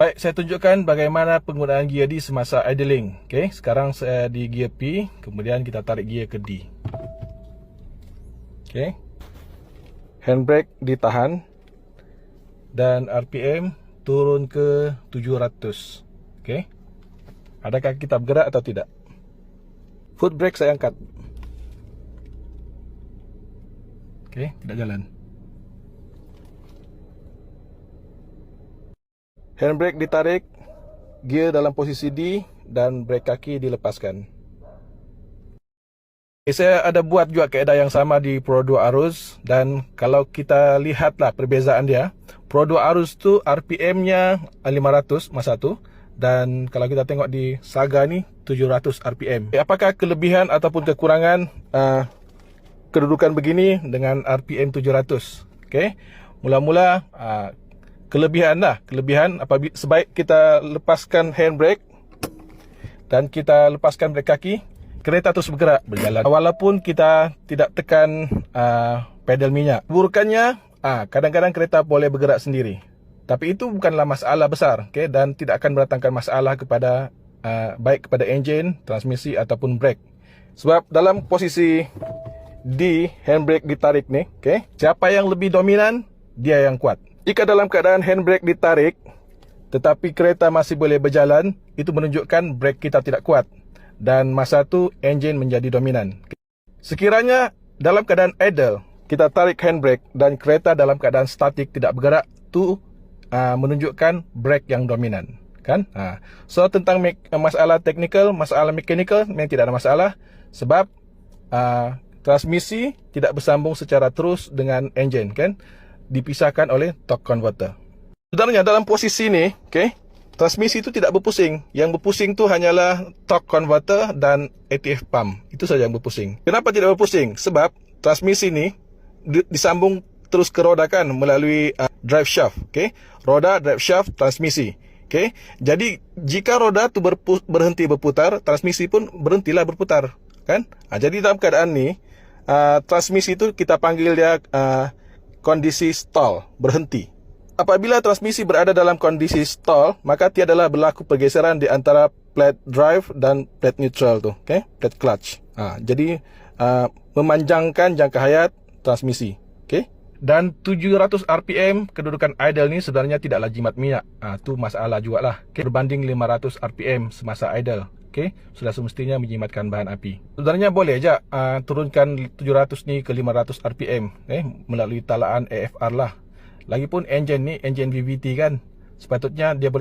Baik, saya tunjukkan bagaimana penggunaan gear D semasa idling. Okey, sekarang saya di gear P, kemudian kita tarik gear ke D. Okey. Handbrake ditahan dan RPM turun ke 700. Okey. Adakah kita bergerak atau tidak? Foot brake saya angkat. Okey, tidak jalan. Handbrake ditarik, gear dalam posisi D dan brake kaki dilepaskan. Saya ada buat juga kaedah yang sama di Pro 2 Arus, dan kalau kita lihatlah perbezaan dia, Pro 2 Arus tu RPM-nya 500 masa tu, dan kalau kita tengok di Saga ni 700 RPM. Apakah kelebihan ataupun kekurangan kedudukan begini dengan RPM 700? Okey. Mula-mula kelebihan apabila sebaik kita lepaskan handbrake dan kita lepaskan brake kaki, kereta terus bergerak, berjalan walaupun kita tidak tekan pedal minyak. Keburukannya, kadang-kadang kereta boleh bergerak sendiri, tapi itu bukanlah masalah besar, okay? Dan tidak akan mendatangkan masalah kepada baik kepada enjin, transmisi ataupun brake. Sebab dalam posisi D, handbrake ditarik ni, okay? Siapa yang lebih dominan, dia yang kuat. Jika dalam keadaan handbrake ditarik tetapi kereta masih boleh berjalan, itu menunjukkan brake kita tidak kuat, dan masa tu enjin menjadi dominan. Sekiranya dalam keadaan idle, kita tarik handbrake dan kereta dalam keadaan statik tidak bergerak, tu menunjukkan brake yang dominan, kan? So tentang masalah teknikal, masalah mechanical memang tidak ada masalah, sebab transmisi tidak bersambung secara terus dengan enjin, kan? Dipisahkan oleh torque converter. Sebenarnya dalam posisi ni, okay, transmisi itu tidak berpusing. Yang berpusing tu hanyalah torque converter dan ATF pump. Itu saja yang berpusing. Kenapa tidak berpusing? Sebab transmisi ni disambung terus ke roda, kan, melalui drive shaft, okay? Roda, drive shaft, transmisi, okay? Jadi jika roda tu berhenti berputar, transmisi pun berhentilah berputar, kan? Jadi dalam keadaan ni, transmisi itu kita panggil dia kondisi stall, berhenti. Apabila transmisi berada dalam kondisi stall, maka tiadalah berlaku pergeseran di antara plate drive dan plate neutral tu, okay? Plate clutch. Jadi memanjangkan jangka hayat transmisi, okay? Dan 700 RPM kedudukan idle ni sebenarnya tidaklah jimat minyak. Tu masalah jugalah, okay? Berbanding 500 RPM semasa idle, okay? Sudah semestinya menjimatkan bahan api. Sebenarnya boleh je turunkan 700 ni ke 500 RPM, melalui talaan AFR lah. Lagipun enjin ni, enjin VVT, kan, sepatutnya dia boleh